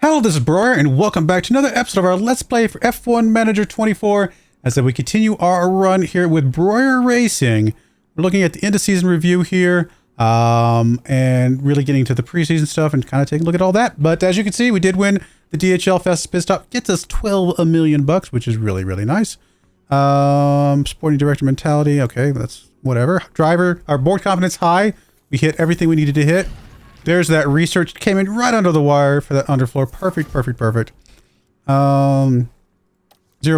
Hello, this is Broyar, and welcome back to another episode of our Let's Play for F1 Manager 24. As we continue our run here with Broyar Racing. We're looking at the end of season review here, and really getting to the preseason stuff and kind of taking a look at all that. But as you can see, we did win the DHL Fastest Pit Stop. Gets us $12 million, which is really, really nice. Sporting director mentality. Okay, that's whatever. Driver, our board confidence high. We hit everything we needed to hit. There's that research. Came in right under the wire for that underfloor. Perfect, perfect, perfect. 0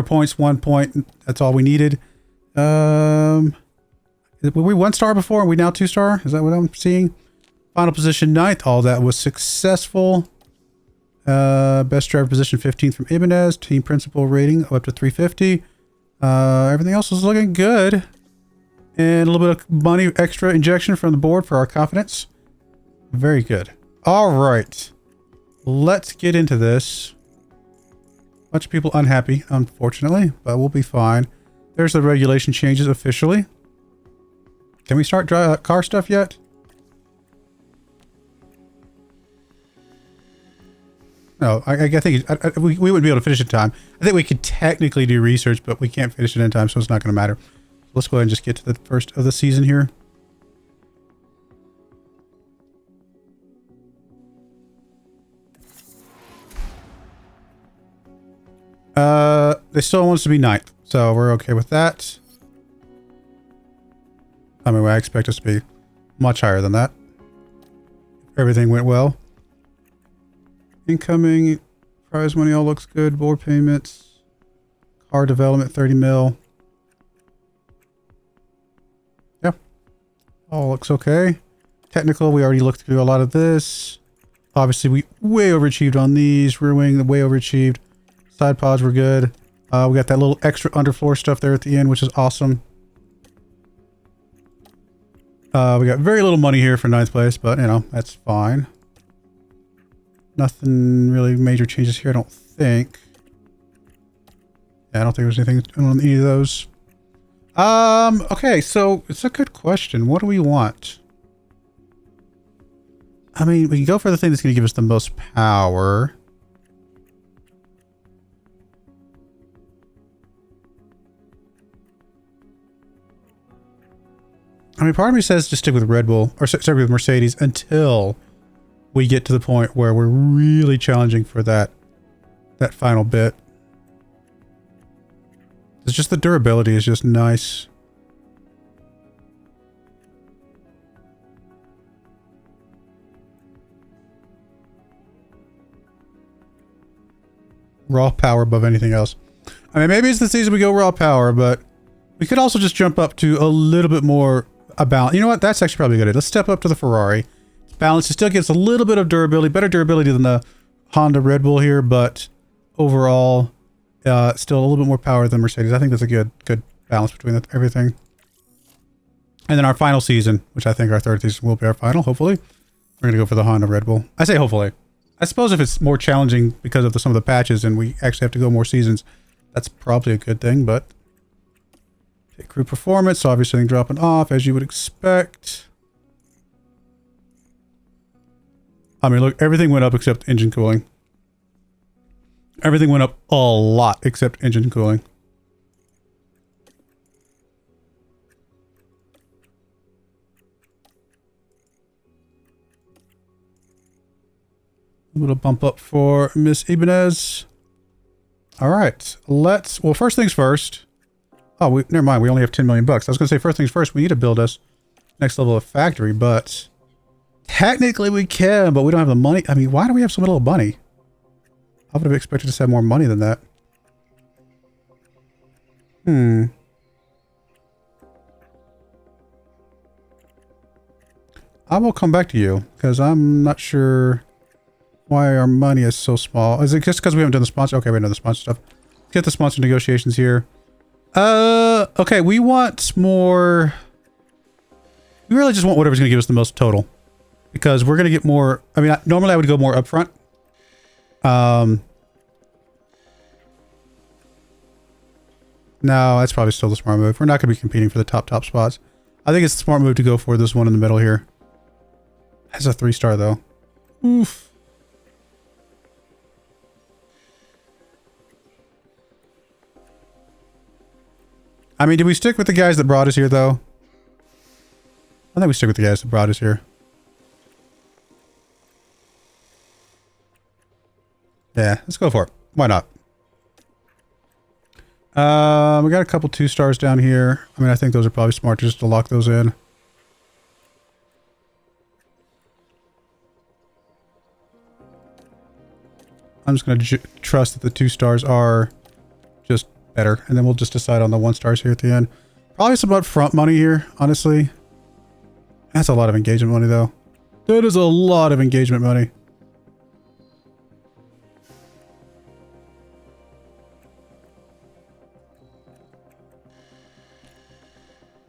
points, 1 point. That's all we needed. Were we 1 star before? Are we now 2 star? Is that what I'm seeing? Final position 9th. All that was successful. Best driver position 15th from Ibanez. Team principal rating up to 350. Everything else was looking good. And a little bit of money extra injection from the board for our confidence. Very good. All right. Let's get into this. Bunch of people unhappy, unfortunately, but we'll be fine. There's the regulation changes officially. Can we start car stuff yet? No, I think we wouldn't be able to finish in time. I think we could technically do research, but we can't finish it in time, so it's not going to matter. Let's go ahead and just get to the first of the season here. They still want us to be 9th, so we're okay with that. I mean, I expect us to be much higher than that. Everything went well. Incoming prize money all looks good. Board payments, car development 30 mil. Yeah, all looks okay. Technical, we already looked through a lot of this. Obviously, we way overachieved on these. Rear wing, way overachieved. Side pods were good. We got that little extra underfloor stuff there at the end, which is awesome. We got very little money here for 9th place, but, you know, that's fine. Nothing really major changes here, I don't think. Yeah, I don't think there's anything on any of those. Okay, so it's a good question. What do we want? I mean, we can go for the thing that's going to give us the most power. I mean, part of me says just stick with Red Bull, or stick with Mercedes until we get to the point where we're really challenging for that final bit. It's just the durability is just nice. Raw power above anything else. I mean, maybe it's the season we go raw power, but we could also just jump up to a little bit more about, you know what, that's actually probably good. Let's step up to the Ferrari. It's balanced. It still gives a little bit of durability, better durability than the Honda Red Bull here, but overall, still a little bit more power than Mercedes. I think that's a good balance between everything. And then our final season, which I think our 3rd season will be our final, hopefully. We're going to go for the Honda Red Bull. I say hopefully. I suppose if it's more challenging because of some of the patches and we actually have to go more seasons, that's probably a good thing, but crew performance, obviously dropping off as you would expect. I mean, look, everything went up except engine cooling. Everything went up a lot except engine cooling. A little bump up for Miss Ibanez. All right, well, first things first. Oh, never mind. We only have $10 million. I was going to say, first things first, we need to build us next level of factory, but technically we can, but we don't have the money. I mean, why do we have so little money? I would have expected us to have more money than that. I will come back to you because I'm not sure why our money is so small. Is it just because we haven't done the sponsor? Okay, we know the sponsor stuff. Let's get the sponsor negotiations here. Okay, we want more. We really just want whatever's going to give us the most total. Because we're going to get more. I mean, normally I would go more upfront. No, that's probably still the smart move. We're not going to be competing for the top spots. I think it's the smart move to go for this one in the middle here. That's a 3 star though. Oof. I mean, did we stick with the guys that brought us here, though? I think we stick with the guys that brought us here. Yeah, let's go for it. Why not? We got a couple 2 stars down here. I mean, I think those are probably smart just to lock those in. I'm just going to trust that the 2 stars are just better. And then we'll just decide on the 1 stars here at the end. Probably some upfront money here, honestly. That's a lot of engagement money, though. That is a lot of engagement money.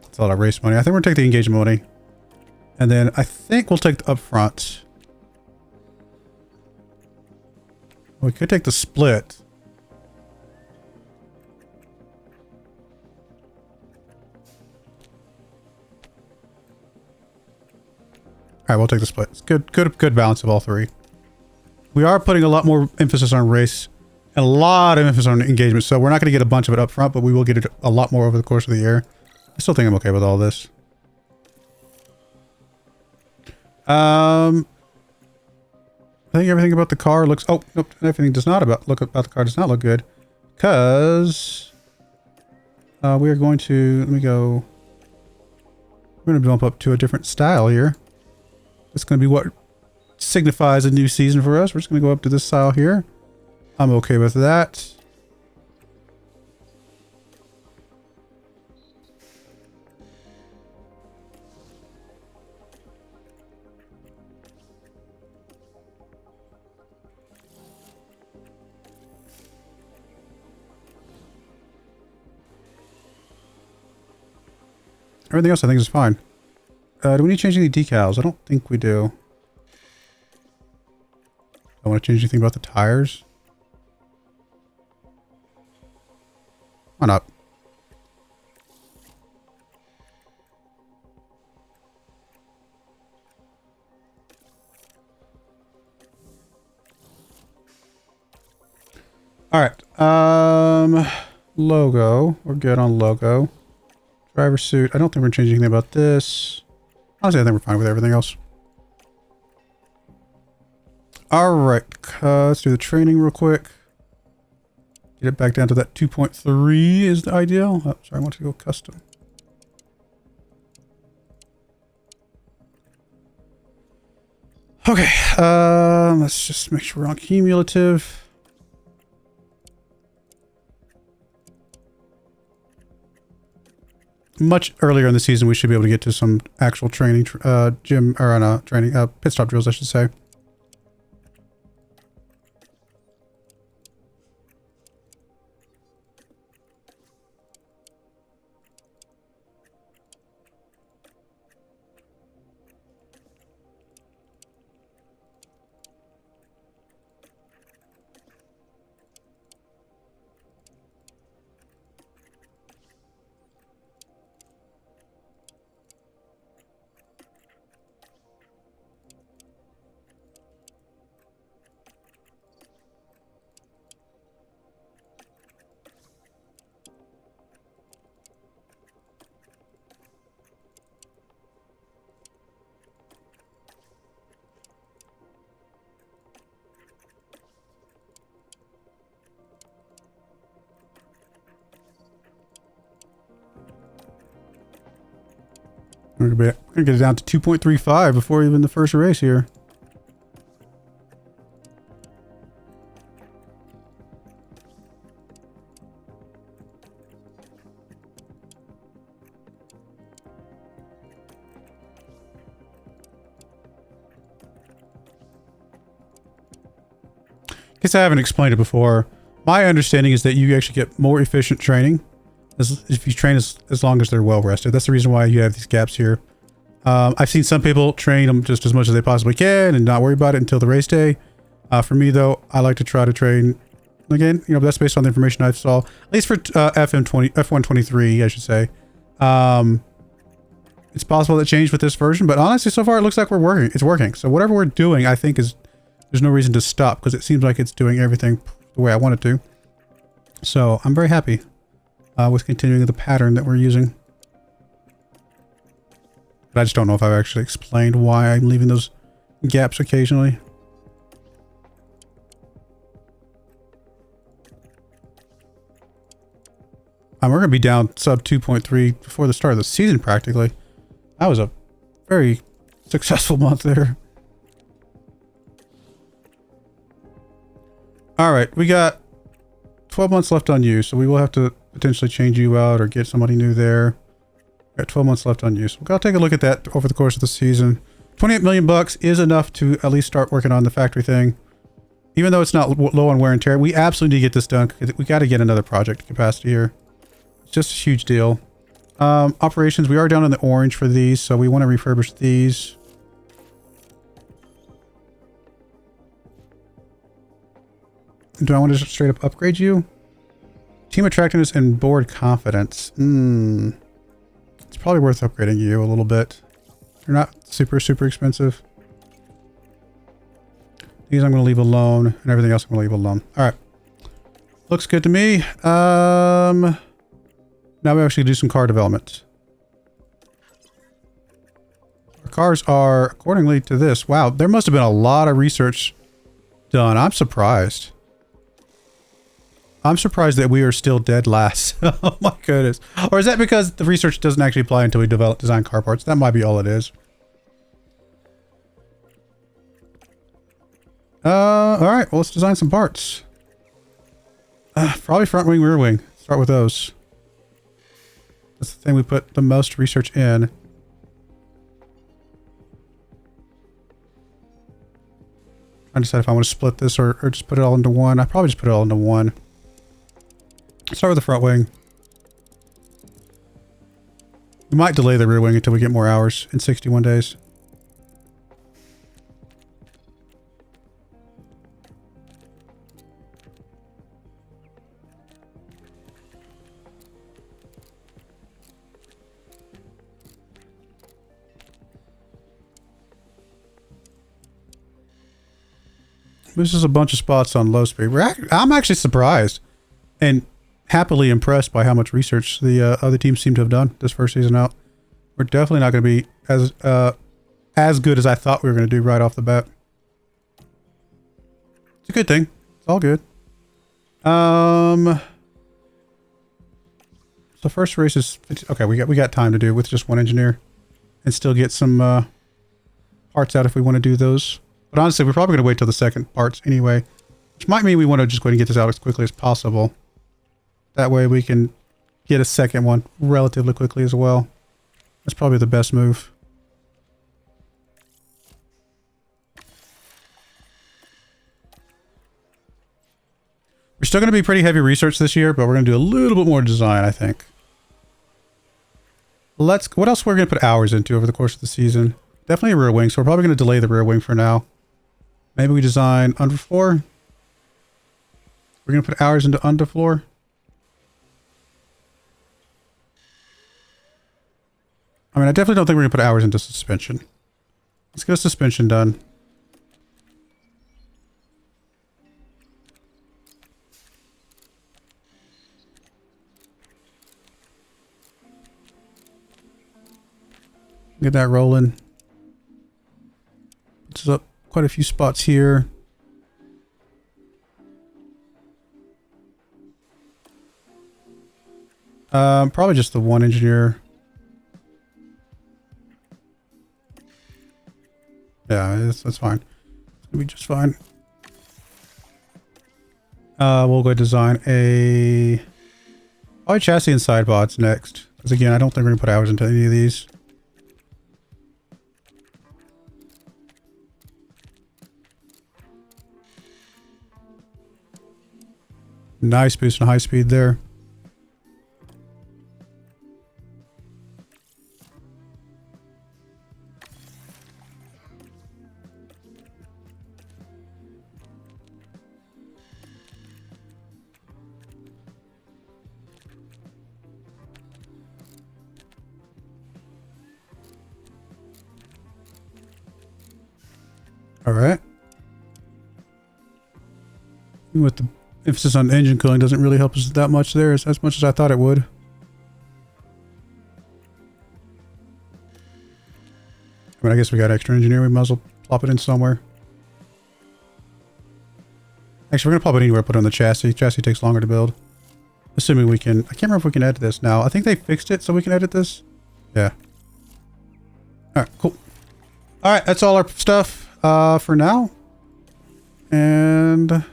That's a lot of race money. I think we'll take the engagement money. And then I think we'll take the upfront. We could take the split. Alright, we'll take the split. It's good balance of all 3. We are putting a lot more emphasis on race and a lot of emphasis on engagement. So we're not going to get a bunch of it up front, but we will get it a lot more over the course of the year. I still think I'm okay with all this. I think everything about the car looks... Oh, nope. Everything does not about the car does not look good. Because... we are going to... Let me go... We're going to jump up to a different style here. It's going to be what signifies a new season for us. We're just going to go up to this style here. I'm okay with that. Everything else I think is fine. Do we need to change any decals? I don't think we do. I want to change anything about the tires. Why not? All right. Logo. We're good on logo. Driver suit. I don't think we're changing anything about this. Honestly, I think we're fine with everything else. All right. Let's do the training real quick. Get it back down to that 2.3 is the ideal. Oh, sorry, I want to go custom. Okay. Let's just make sure we're on cumulative. Much earlier in the season, we should be able to get to some actual training, gym, or training, pit stop drills, I should say. We're going to get it down to 2.35 before even the first race here. Guess I haven't explained it before. My understanding is that you actually get more efficient training if you train as long as they're well rested. That's the reason why you have these gaps here. I've seen some people train them just as much as they possibly can and not worry about it until the race day. For me though, I like to try to train again. You know, that's based on the information I saw. At least for F123, I should say. It's possible that changed with this version, but honestly, so far it looks like it's working. So whatever we're doing, I think there's no reason to stop because it seems like it's doing everything the way I want it to. So I'm very happy. with continuing the pattern that we're using. But I just don't know if I've actually explained why I'm leaving those gaps occasionally. We're going to be down sub 2.3 before the start of the season practically. That was a very successful month there. Alright, we got 12 months left on you, so we will have to potentially change you out or get somebody new there. We got 12 months left on you, so we'll take a look at that over the course of the season. 28 million bucks is enough to at least start working on the factory thing. Even though it's not low on wear and tear, we absolutely need to get this done. We got to get another project capacity here. It's just a huge deal. Operations, we are down in the orange for these, so we want to refurbish these. Do I want to just straight up upgrade you? Team attractiveness and board confidence. It's probably worth upgrading you a little bit. They're not super expensive. These I'm going to leave alone, and everything else I'm going to leave alone. All right. Looks good to me. Now we actually do some car development. Our cars are accordingly to this. Wow, there must have been a lot of research done. I'm surprised. I'm surprised that we are still dead last. Oh my goodness. Or is that because the research doesn't actually apply until we design car parts? That might be all it is. Alright, well, let's design some parts. Probably front wing, rear wing. Start with those. That's the thing we put the most research in. Trying to decide if I want to split this or just put it all into one. I probably just put it all into one. Start with the front wing. We might delay the rear wing until we get more hours in 61 days. This is a bunch of spots on low speed. I'm actually surprised and happily impressed by how much research the other teams seem to have done this first season out. We're definitely not going to be as good as I thought we were going to do right off the bat. It's a good thing. It's all good. So first race is 50, okay. We got time to do with just one engineer, and still get some parts out if we want to do those. But honestly, we're probably going to wait till the second parts anyway, which might mean we want to just go ahead and get this out as quickly as possible. That way we can get a second one relatively quickly as well. That's probably the best move. We're still going to be pretty heavy research this year, but we're going to do a little bit more design, I think. What else we're going to put hours into over the course of the season? Definitely a rear wing, so we're probably going to delay the rear wing for now. Maybe we design underfloor. We're going to put hours into underfloor. I mean, I definitely don't think we're going to put hours into suspension. Let's get a suspension done. Get that rolling. Puts up quite a few spots here. Probably just the one engineer. Yeah, that's fine. It's gonna be just fine. We'll go design a probably chassis and side pods next. Because again, I don't think we're gonna put hours into any of these. Nice boost in high speed there. All right. With the emphasis on engine cooling doesn't really help us that much there, as much as I thought it would. I mean, I guess we got extra engineer. We might as well plop it in somewhere. Actually, we're going to plop it anywhere, put it on the chassis. Chassis takes longer to build. Assuming we can... I can't remember if we can edit this now. I think they fixed it so we can edit this. Yeah. Alright, cool. Alright, that's all our stuff for now. And...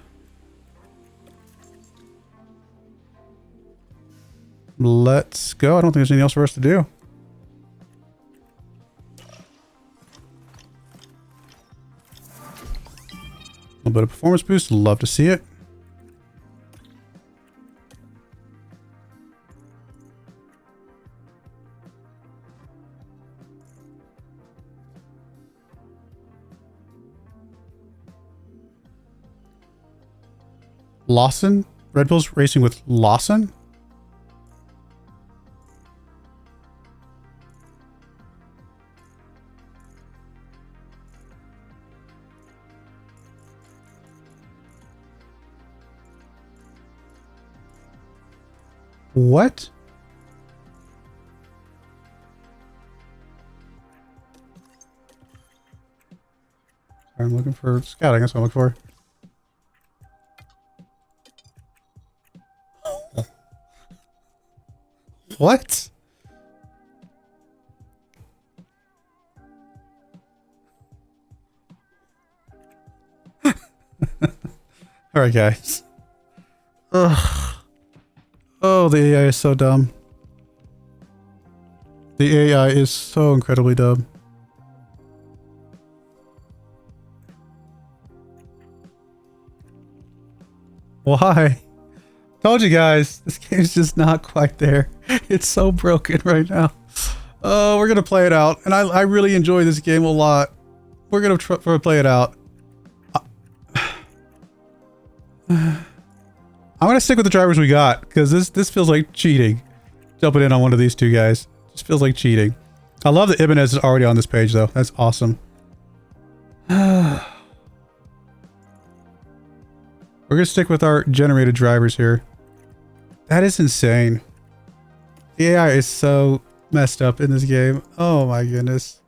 let's go. I don't think there's anything else for us to do. A little bit of performance boost. Love to see it. Lawson? Red Bull's racing with Lawson? What? I'm looking for scouting. That's what I'm looking for. What? All right, guys. Ugh. Oh, the AI is so dumb. The AI is so incredibly dumb. Why? Told you guys, this game's just not quite there. It's so broken right now. Oh, we're gonna play it out, and I really enjoy this game a lot. We're gonna play it out. I'm gonna stick with the drivers we got, because this feels like cheating. Jumping in on one of these two guys. Just feels like cheating. I love that Ibanez is already on this page, though. That's awesome. We're gonna stick with our generated drivers here. That is insane. The AI is so messed up in this game. Oh my goodness.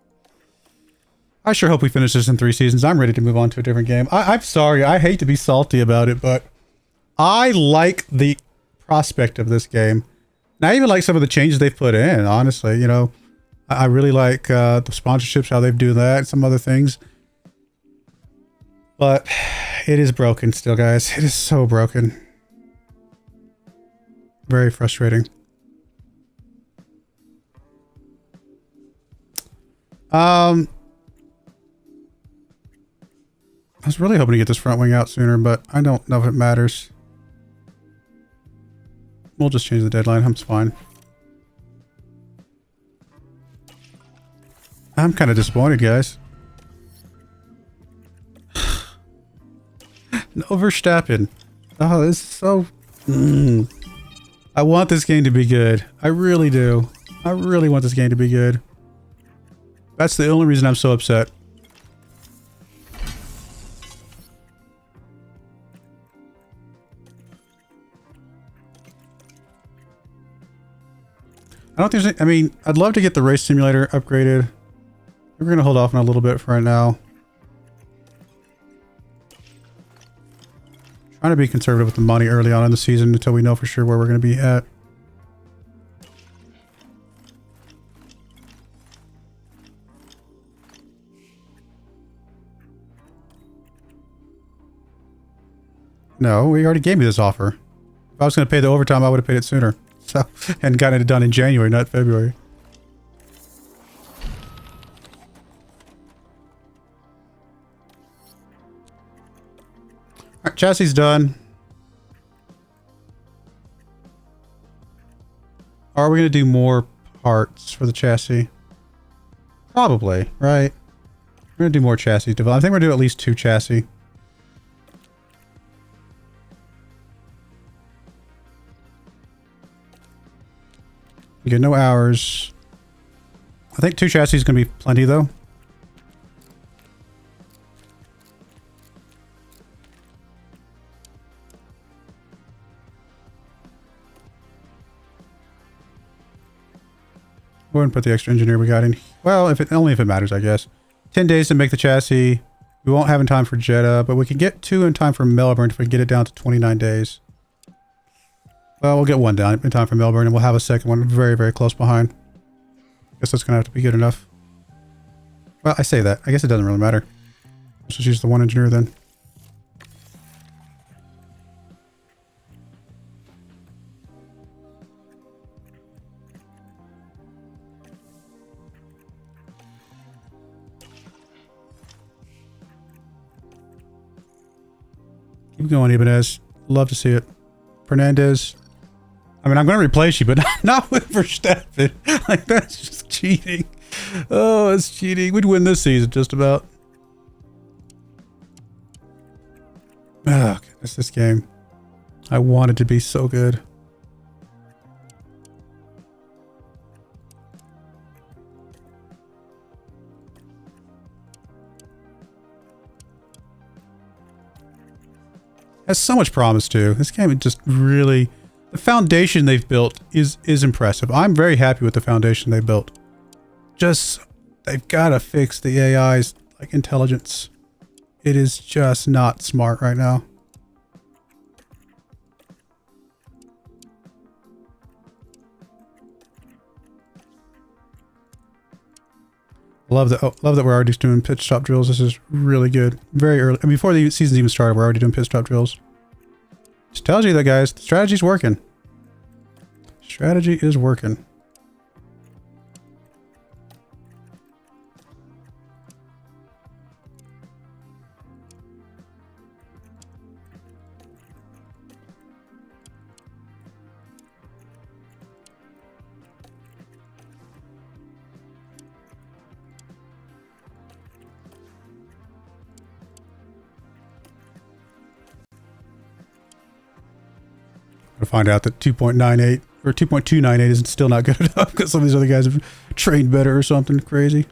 I sure hope we finish this in 3 seasons. I'm ready to move on to a different game. I'm sorry. I hate to be salty about it, but I like the prospect of this game. And I even like some of the changes they've put in, honestly. You know, I really like the sponsorships, how they've done that, and some other things. But it is broken still, guys. It is so broken. Very frustrating. I was really hoping to get this front wing out sooner, but I don't know if it matters. We'll just change the deadline. I'm fine. I'm kind of disappointed, guys. No Verstappen. Oh, this is so... I want this game to be good. I really do. I really want this game to be good. That's the only reason I'm so upset. I don't think there's any, I mean, I'd love to get the race simulator upgraded. We're going to hold off on a little bit for right now. Trying to be conservative with the money early on in the season until we know for sure where we're going to be at. No, we already gave me this offer. If I was going to pay the overtime, I would have paid it sooner. So, and gotten it done in January, not February. Alright, chassis done. Are we going to do more parts for the chassis? Probably, right? We're going to do more chassis development. I think we're going to do at least 2 chassis. Okay, no hours. I think 2 chassis is going to be plenty, though. Go ahead and put the extra engineer we got in. Well, only if it matters, I guess. 10 days to make the chassis. We won't have in time for Jeddah, but we can get 2 in time for Melbourne if we get it down to 29 days. Well, we'll get 1 down in time for Melbourne, and we'll have a second one very, very close behind. Guess that's going to have to be good enough. Well, I say that. I guess it doesn't really matter. Let's just use the 1 engineer then. Keep going, Ibanez. Love to see it. Fernandez. I mean, I'm going to replace you, but not with Verstappen. Like, that's just cheating. Oh, it's cheating. We'd win this season, just about. Oh, goodness, this game. I want it to be so good. Has so much promise too. This game just really, the foundation they've built is impressive. I'm very happy with the foundation they built. Just, they've got to fix the AI's like intelligence. It is just not smart right now. Love that we're already doing pit stop drills. This is really good. Very early. I mean, before the season's even started, we're already doing pit stop drills. Just tells you that, guys. The strategy's working. Strategy is working. To find out that 2.98 or 2.298 is still not good enough because some of these other guys have trained better or something crazy.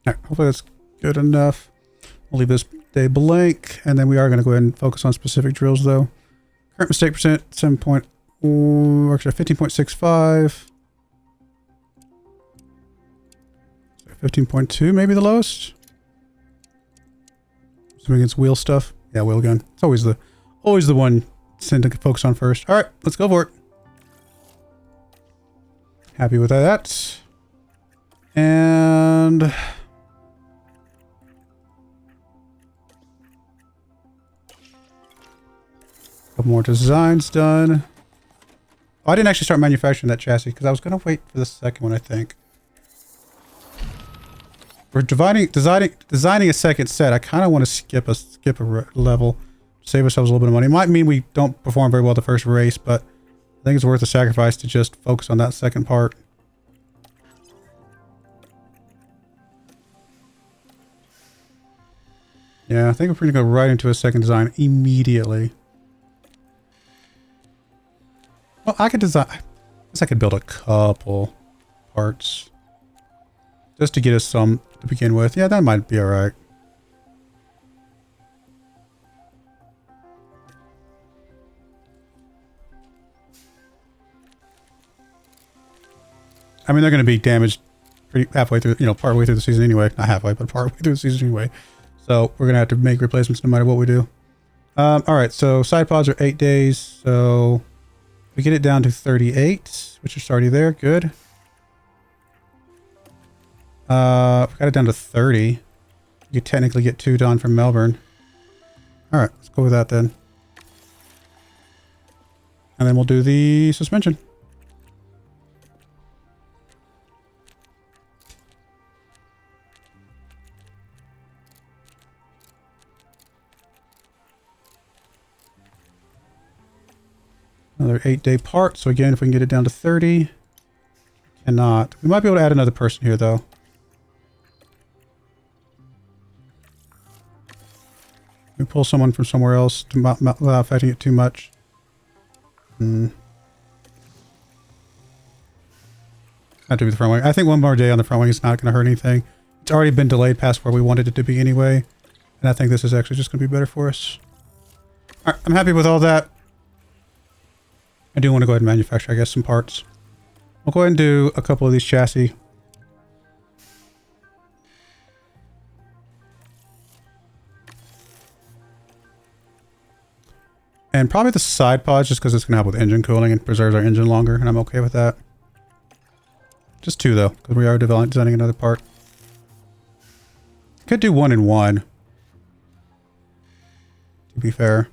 Alright, hopefully that's good enough. We'll leave this day blank, and then we are going to go ahead and focus on specific drills, though. Current mistake percent, 7. Or actually 15.65. 15.2, maybe the lowest. Assuming it's wheel stuff. Yeah, wheel gun. It's always the one to focus on first. Alright, let's go for it. Happy with that. And couple more designs done. Oh, I didn't actually start manufacturing that chassis because I was going to wait for the second one, I think. We're designing a second set. I kind of want to skip a level, save ourselves a little bit of money. It might mean we don't perform very well the first race, but I think it's worth the sacrifice to just focus on that second part. Yeah, I think we're going to go right into a second design immediately. Well, I could design... I guess I could build a couple parts. Just to get us some to begin with. Yeah, that might be alright. I mean, they're going to be damaged pretty halfway through, partway through the season anyway. Not halfway, but partway through the season anyway. So we're going to have to make replacements no matter what we do. Alright, so side pods are 8 days. So we get it down to 38, which is already there. Good. Got it down to 30. You could technically get 2 done from Melbourne. Alright, let's go with that then. And then we'll do the suspension. Another 8-day part. So again, if we can get it down to 30. Cannot. We might be able to add another person here, though. We pull someone from somewhere else to without affecting it too much. Have to be the front wing. I think one more day on the front wing is not going to hurt anything. It's already been delayed past where we wanted it to be anyway. And I think this is actually just going to be better for us. Alright, I'm happy with all that. I do want to go ahead and manufacture, I guess, some parts. We'll go ahead and do a couple of these chassis. And probably the side pods, just because it's going to help with engine cooling and preserves our engine longer, and I'm okay with that. Just 2, though, because we are designing another part. Could do 1 and 1. To be fair.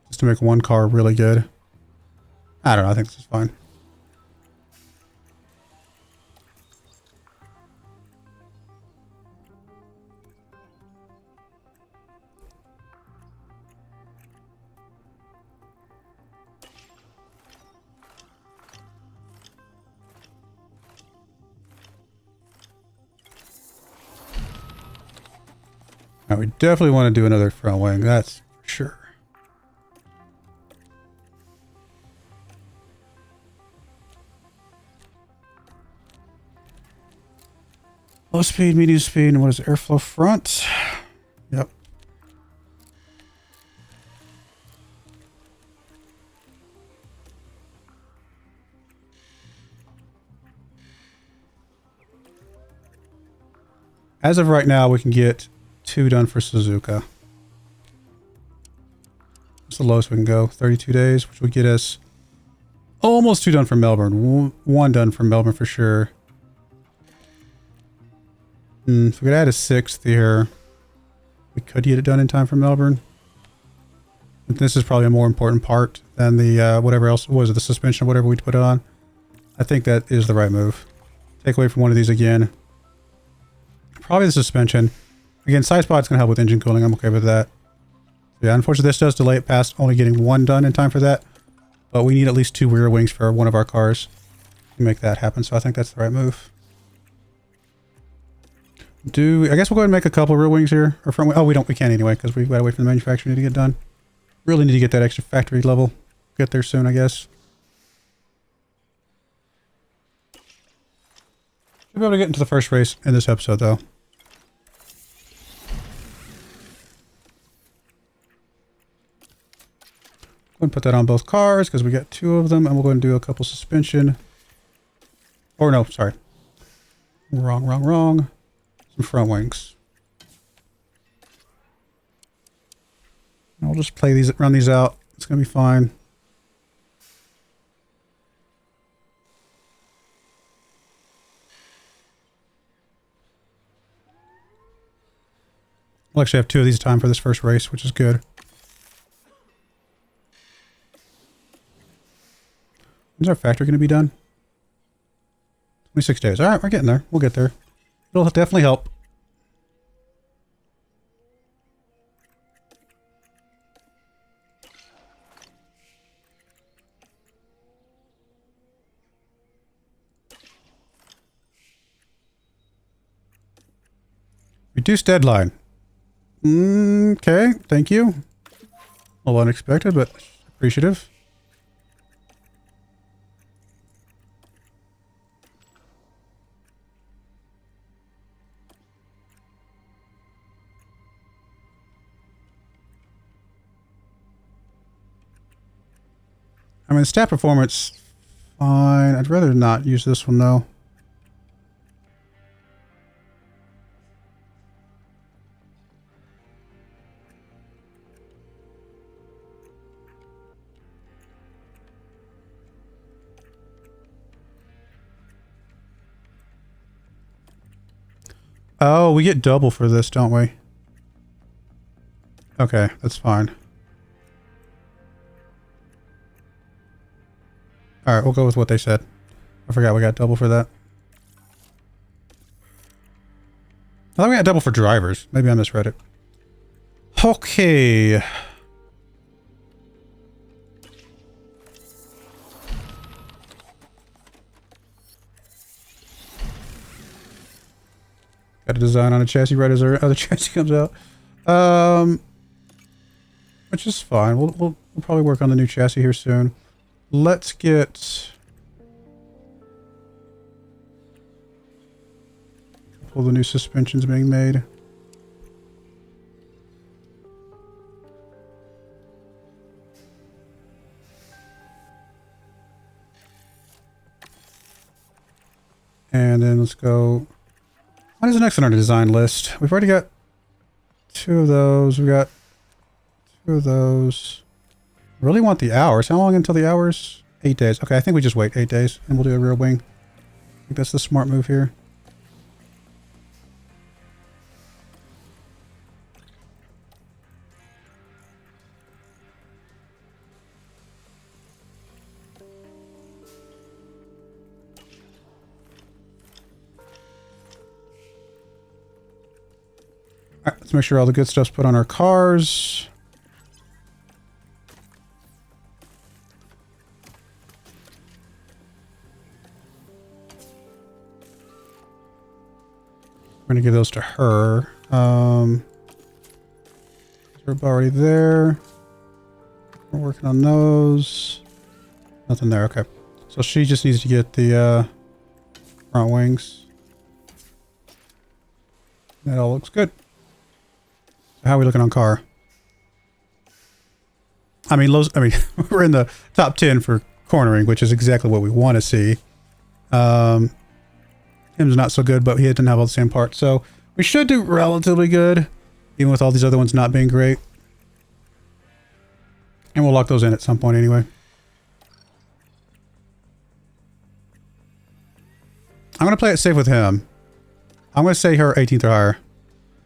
Just to make one car really good. I don't know, I think this is fine. Now we definitely want to do another front wing, that's for sure. Low speed, medium speed, and what is it? Airflow front? Yep. As of right now, we can get 2 done for Suzuka. What's the lowest we can go? 32 days, which would get us almost 2 done for Melbourne. 1 done for Melbourne for sure. If we could add a 6th here, we could get it done in time for Melbourne. But this is probably a more important part than the whatever else was it, the suspension or whatever we put it on. I think that is the right move. Take away from one of these again. Probably the suspension. Again, side spot's going to help with engine cooling. I'm okay with that. Yeah, unfortunately, this does delay it past only getting 1 done in time for that. But we need at least 2 rear wings for one of our cars to make that happen. So I think that's the right move. I guess we'll go ahead and make a couple of rear wings here. Or front wing. Oh, we can't anyway, because we've got to wait for the manufacturing to get done. Really need to get that extra factory level. Get there soon, I guess. Should be able to get into the first race in this episode, though. Go and put that on both cars because we got 2 of them, and we'll go and do a couple suspension. Or no, sorry. Wrong. Some front wings. And I'll just run these out. It's gonna be fine. We'll actually have 2 of these time for this first race, which is good. When's our factory going to be done? 26 days. All right, we're getting there. We'll get there. It'll definitely help. Reduced deadline. Okay, thank you. A little unexpected, but appreciative. I mean, stat performance, fine. I'd rather not use this one, though. Oh, we get double for this, don't we? Okay, that's fine. All right, we'll go with what they said. I forgot we got double for that. I thought we got double for drivers. Maybe I misread it. Okay. Got a design on a chassis right as our other chassis comes out. Which is fine. We'll probably work on the new chassis here soon. Let's get... All the new suspensions being made. And then let's go... What is the next on our design list? We've already got 2 of those. We got 2 of those. I really want the hours. How long until the hours? 8 days. Okay, I think we just wait 8 days and we'll do a rear wing. I think that's the smart move here. Alright, let's make sure all the good stuff's put on our cars. We're gonna give those to her. They're already there. We're working on those. Nothing there, okay. So she just needs to get the front wings. That all looks good. How are we looking on car? I mean, we're in the top 10 for cornering, which is exactly what we want to see. Him's not so good, but he didn't have all the same parts. So we should do relatively good, even with all these other ones not being great. And we'll lock those in at some point anyway. I'm going to play it safe with him. I'm going to say her 18th or higher.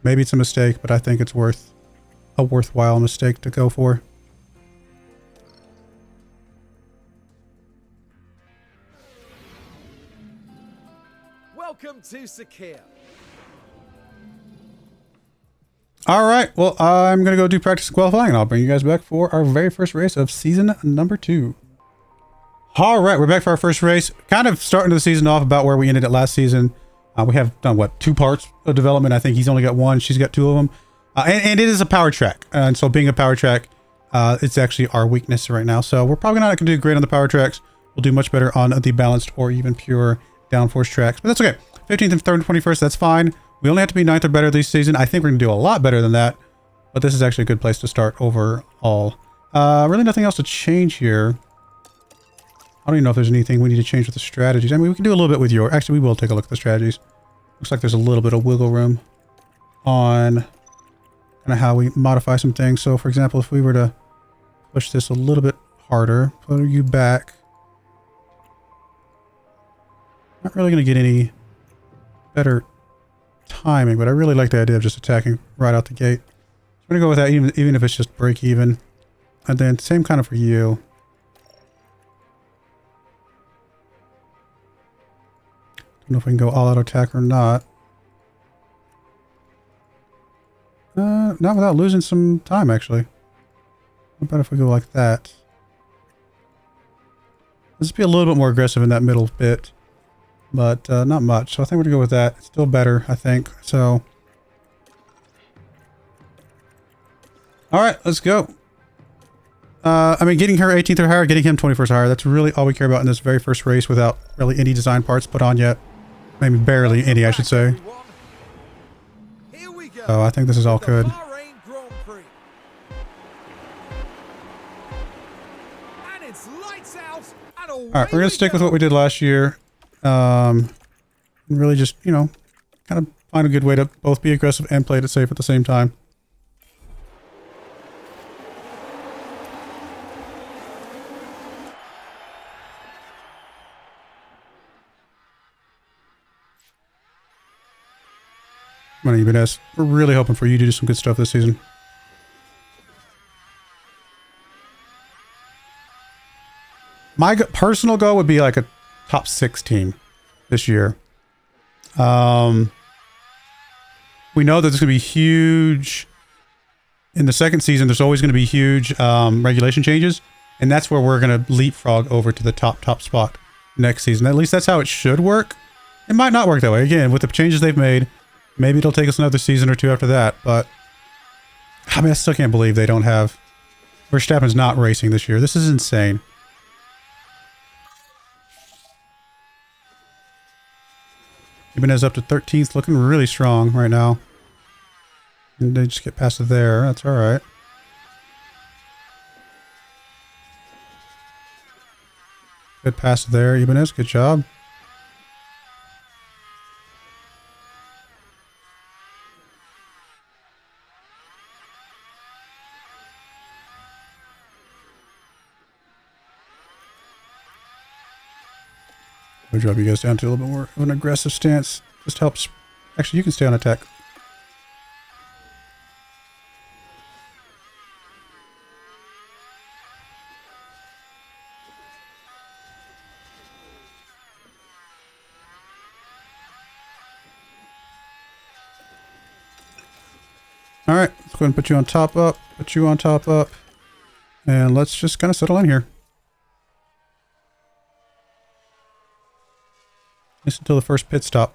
Maybe it's a mistake, but I think it's a worthwhile mistake to go for. Welcome to Sakia. All right. Well, I'm going to go do practice and qualifying, and I'll bring you guys back for our very first race of season number 2. All right. We're back for our first race. Kind of starting the season off about where we ended it last season. We have done, what, 2 parts of development. I think he's only got 1. She's got 2 of them. And it is a power track. And so being a power track, it's actually our weakness right now. So we're probably not going to do great on the power tracks. We'll do much better on the balanced or even pure downforce tracks. But that's okay. 15th and 3rd and 21st, that's fine. We only have to be 9th or better this season. I think we're going to do a lot better than that. But this is actually a good place to start overall. Really nothing else to change here. I don't even know if there's anything we need to change with the strategies. I mean, we can do a little bit with your... Actually, we will take a look at the strategies. Looks like there's a little bit of wiggle room on kind of how we modify some things. So, for example, if we were to push this a little bit harder, put you back. Not really going to get any better timing, but I really like the idea of just attacking right out the gate. So I'm going to go with that, even if it's just break even. And then same kind of for you. Don't know if we can go all out attack or not. Not without losing some time, actually. What about if we go like that? Let's be a little bit more aggressive in that middle bit. But not much. So I think we're going to go with that. It's still better, I think. So. Alright, let's go. I mean, getting her 18th or higher, getting him 21st or higher. That's really all we care about in this very first race without really any design parts put on yet. Maybe barely any, I should say. So I think this is all good. Bahrain Grand Prix. And it's lights out and away. Alright, we're going to stick with what we did last year. Really just, you know, kind of find a good way to both be aggressive and play it safe at the same time. Come on, EBS. We're really hoping for you to do some good stuff this season. My personal goal would be like a top 6 team this year. We know that there's going to be huge... In the second season, there's always going to be huge regulation changes. And that's where we're going to leapfrog over to the top spot next season. At least that's how it should work. It might not work that way. Again, with the changes they've made, maybe it'll take us another season or 2 after that. But, I mean, I still can't believe they don't have... Verstappen's not racing this year. This is insane. Ibanez up to 13th, looking really strong right now. And they just get past it there. That's all right. Good pass there, Ibanez. Good job. We'll drop you guys down to a little bit more of an aggressive stance. Just helps. Actually, you can stay on attack. All right, let's go ahead and put you on top up, put you on top up, and let's just kind of settle in here. Just until the first pit stop.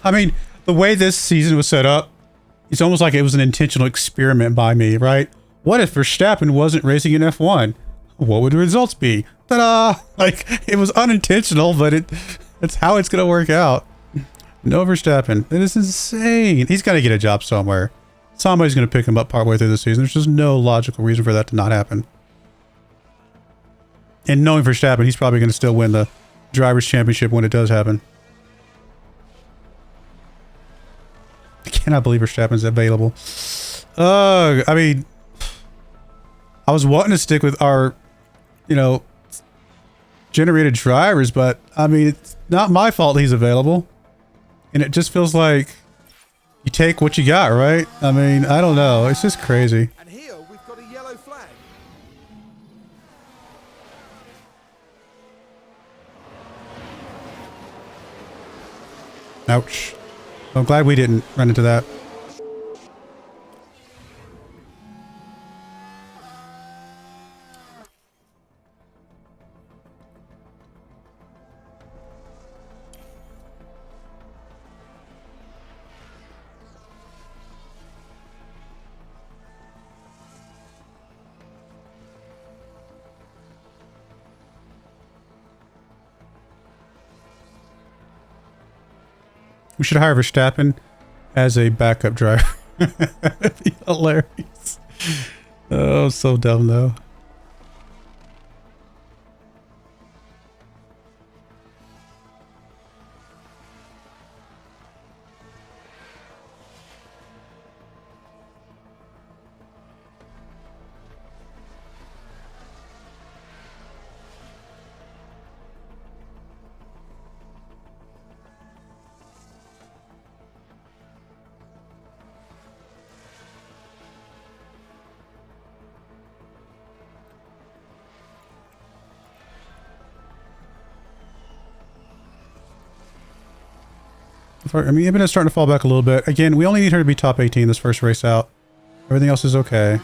I mean, the way this season was set up, it's almost like it was an intentional experiment by me, right? What if Verstappen wasn't racing in F1? What would the results be? Ta-da! Like, it was unintentional, but it's how it's going to work out. No Verstappen. It is insane. He's got to get a job somewhere. Somebody's going to pick him up partway through the season. There's just no logical reason for that to not happen. And knowing Verstappen, he's probably going to still win the Drivers' Championship when it does happen. I cannot believe Verstappen's available. I mean, I was wanting to stick with our, you know, generated drivers, but I mean, it's not my fault he's available. And it just feels like you take what you got, right? I mean, I don't know. It's just crazy. And here we've got a yellow flag. Ouch. I'm glad we didn't run into that. We should hire Verstappen as a backup driver. That'd be hilarious. Oh, so dumb though. I mean, Ibanez starting to fall back a little bit. Again, we only need her to be top 18 this first race out. Everything else is okay.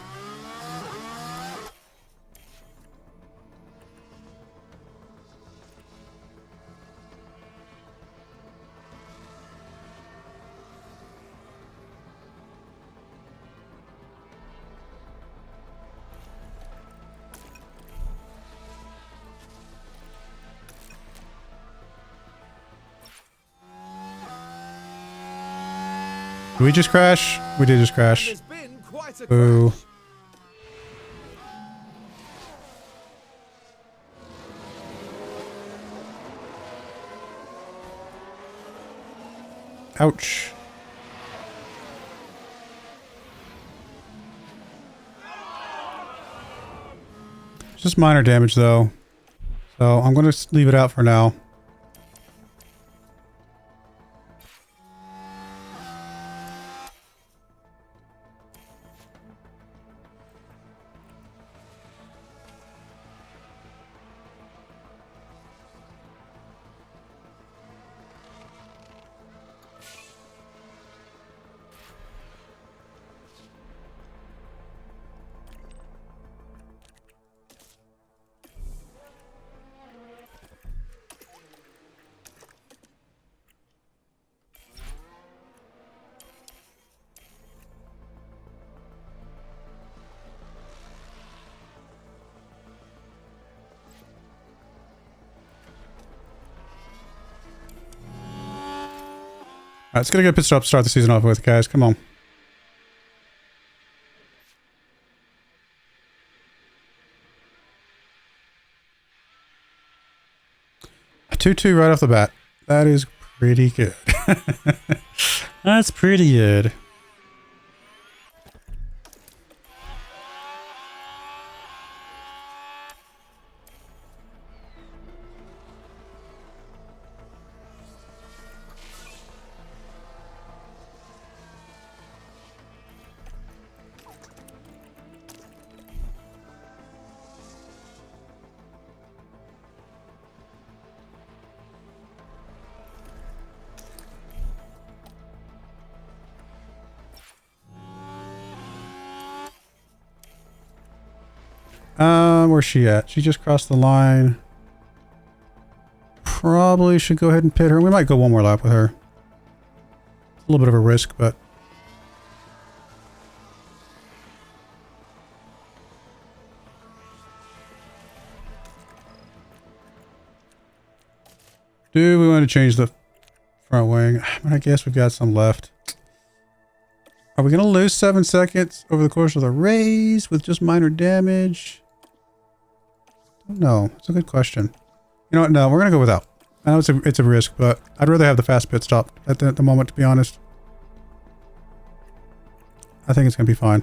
Did we just crash? We did just crash. There's been quite a Ooh. crash. Ouch. Just minor damage though. So I'm going to leave it out for now. Alright, let's get a good pit stop to start the season off with, guys. Come on. A 2-2 right off the bat. That is pretty good. That's pretty good. Where's she at? She just crossed the line. Probably should go ahead and pit her. We might go one more lap with her. It's a little bit of a risk, but... do we want to change the front wing? I guess we've got some left. Are we going to lose 7 seconds over the course of the race with just minor damage? No, it's a good question. You know what? No, we're going to go without. I know it's a risk, but I'd rather have the fast pit stop at the moment, to be honest. I think it's going to be fine.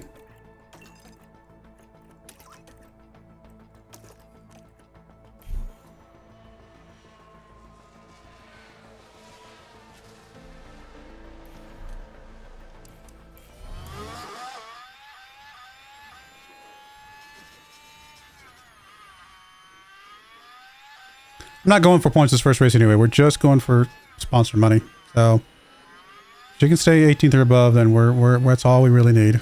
I'm not going for points this first race anyway. We're just going for sponsor money. So if you can stay 18th or above, then that's all we really need.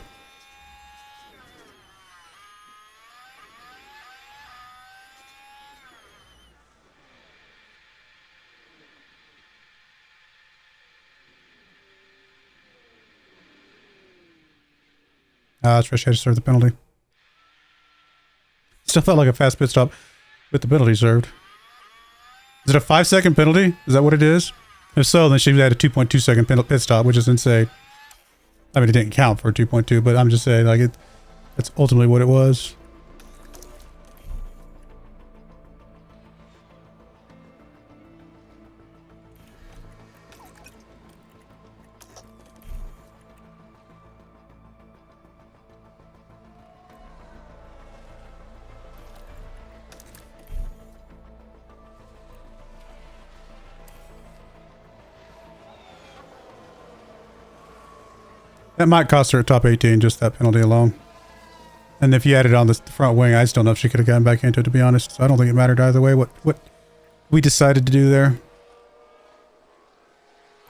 Trish had to serve the penalty. Still felt like a fast pit stop with the penalty served. Is it a 5-second penalty? Is that what it is? If so, then she had a 2.2-second pit stop, which is insane. I mean, it didn't count for 2.2, but I'm just saying, like, that's ultimately what it was. That might cost her a top 18, just that penalty alone. And if you added on the front wing, I still don't know if she could have gotten back into it, to be honest. So I don't think it mattered either way what we decided to do there.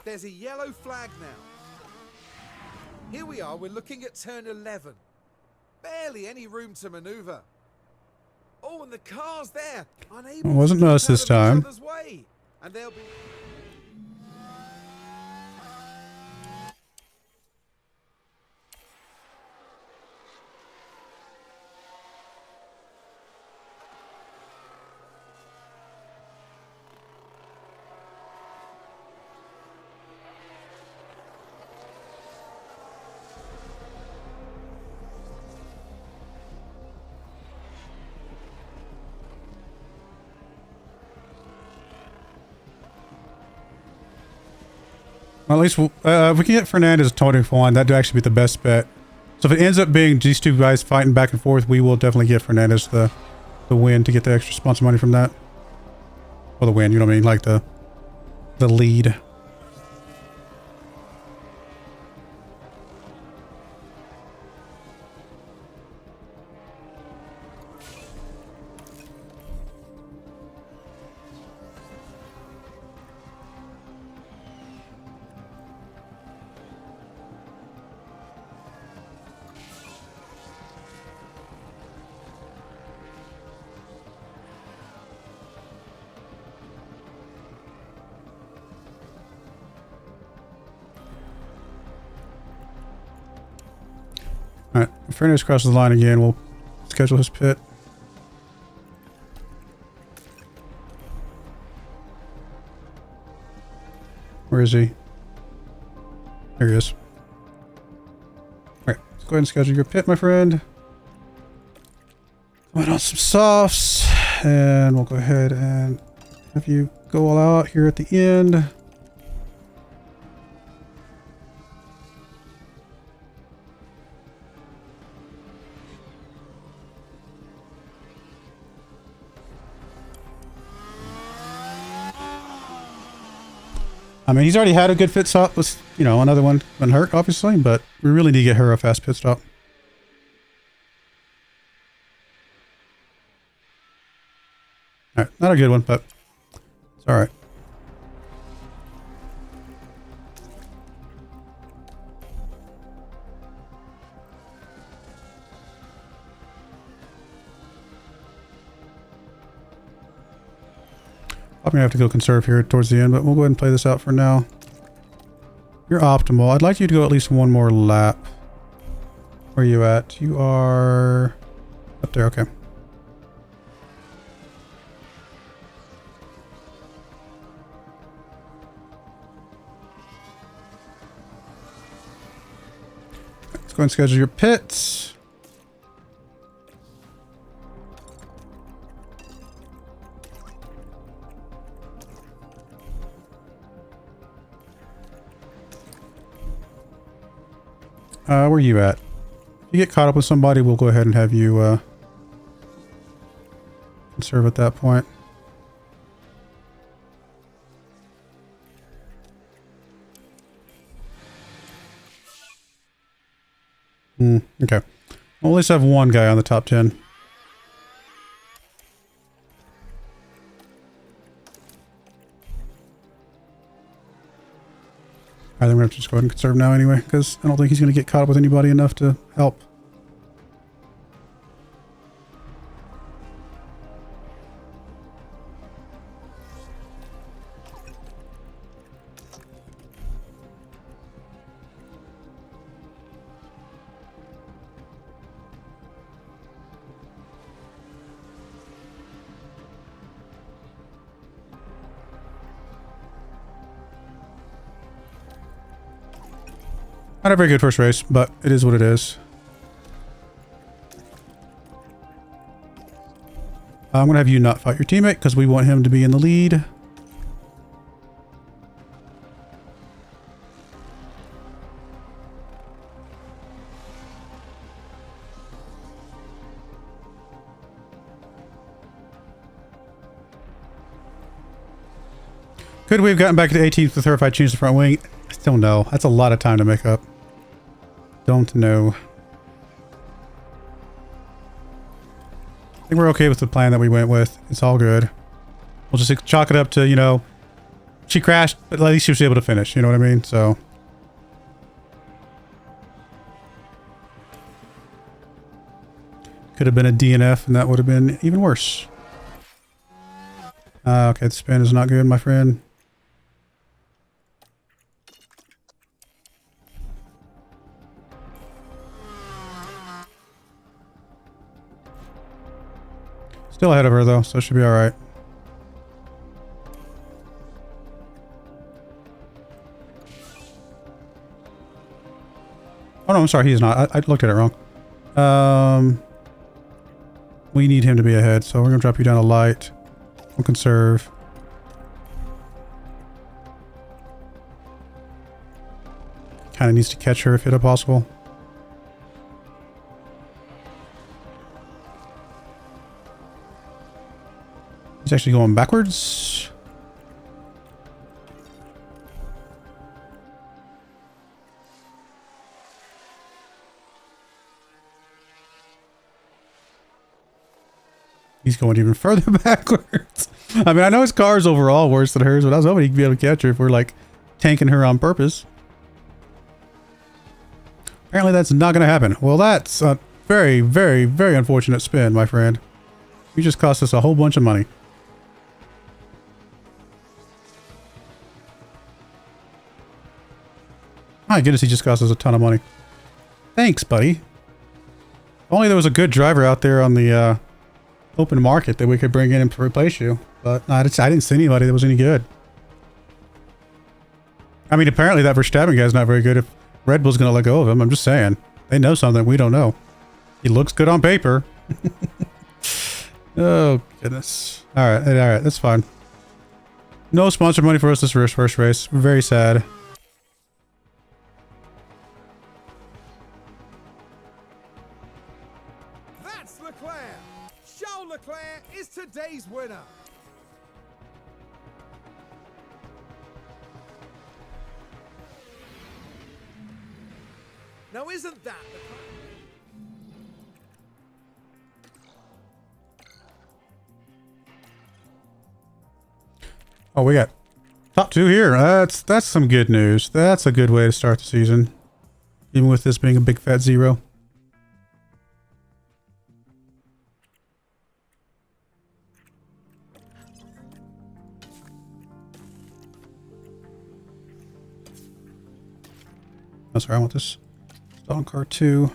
There's a yellow flag now. Here we are, we're looking at turn 11. Barely any room to maneuver. Oh, and the car's there. Unable it wasn't us this time. And they'll be... Well, at least if we can get Fernandez 21, that'd actually be the best bet. So if it ends up being these two guys fighting back and forth, we will definitely get Fernandez the win to get the extra sponsor money from that. Well, the win, you know what I mean? Like the lead. Alright, if Fernandez crosses the line again, we'll schedule his pit. Where is he? There he is. Alright, let's go ahead and schedule your pit, my friend. Put on some softs, and we'll go ahead and have you go all out here at the end. I mean, he's already had a good pit stop with, you know, another one been hurt, obviously, but we really need to get her a fast pit stop. Alright, not a good one, but it's alright. I'm gonna have to go conserve here towards the end, but we'll go ahead and play this out for now. You're optimal. I'd like you to go at least one more lap. Where are you at? You are up there, okay. Let's go and schedule your pits. Where are you at? If you get caught up with somebody, we'll go ahead and have you conserve at that point. Okay. We'll at least have one guy on the top 10. I think we're going to have to just go ahead and conserve now anyway, because I don't think he's going to get caught up with anybody enough to help. Not a very good first race, but it is what it is. I'm going to have you not fight your teammate because we want him to be in the lead. Could we have gotten back to 18th with her if I changed the front wing? I still no. That's a lot of time to make up. Don't know. I think we're okay with the plan that we went with. It's all good. We'll just chalk it up to, you know, she crashed, but at least she was able to finish. You know what I mean? So. Could have been a DNF and that would have been even worse. Okay, the spin is not good, my friend. Still ahead of her though, so it should be alright. Oh no, I'm sorry, he's not. I looked at it wrong. We need him to be ahead, so we're gonna drop you down a light. We'll conserve. Kinda needs to catch her if at possible. He's actually going backwards. He's going even further backwards. I mean, I know his car is overall worse than hers, but I was hoping he'd be able to catch her if we're like tanking her on purpose. Apparently that's not going to happen. Well, that's a very, very, very unfortunate spin, my friend. You just cost us a whole bunch of money. My goodness, he just cost us a ton of money. Thanks, buddy. If only there was a good driver out there on the open market that we could bring in to replace you. But I didn't see anybody that was any good. I mean, apparently that Verstappen guy's not very good if Red Bull's going to let go of him. I'm just saying. They know something we don't know. He looks good on paper. Oh, goodness. All right. That's fine. No sponsored money for us this first race. Very sad. That's Leclerc. Charles Leclerc is today's winner. Now isn't that the Oh, we got top two here. That's some good news. That's a good way to start the season. Even with this being a big fat zero. Oh, sorry, I want this installed in car 2.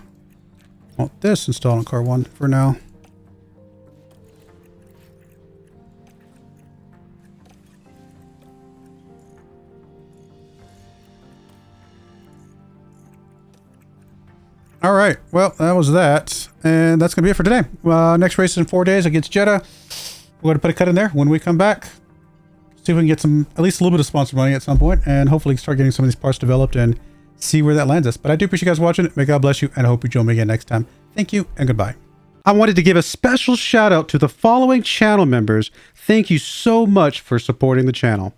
I want this installed in car 1 for now. All right, well, that was that. And that's going to be it for today. Next race is in 4 days against Jeddah. We're going to put a cut in there when we come back. See if we can get some, at least a little bit of sponsor money at some point, and hopefully start getting some of these parts developed and see where that lands us. But I do appreciate you guys watching. May God bless you, and I hope you join me again next time. Thank you, and goodbye. I wanted to give a special shout out to the following channel members. Thank you so much for supporting the channel.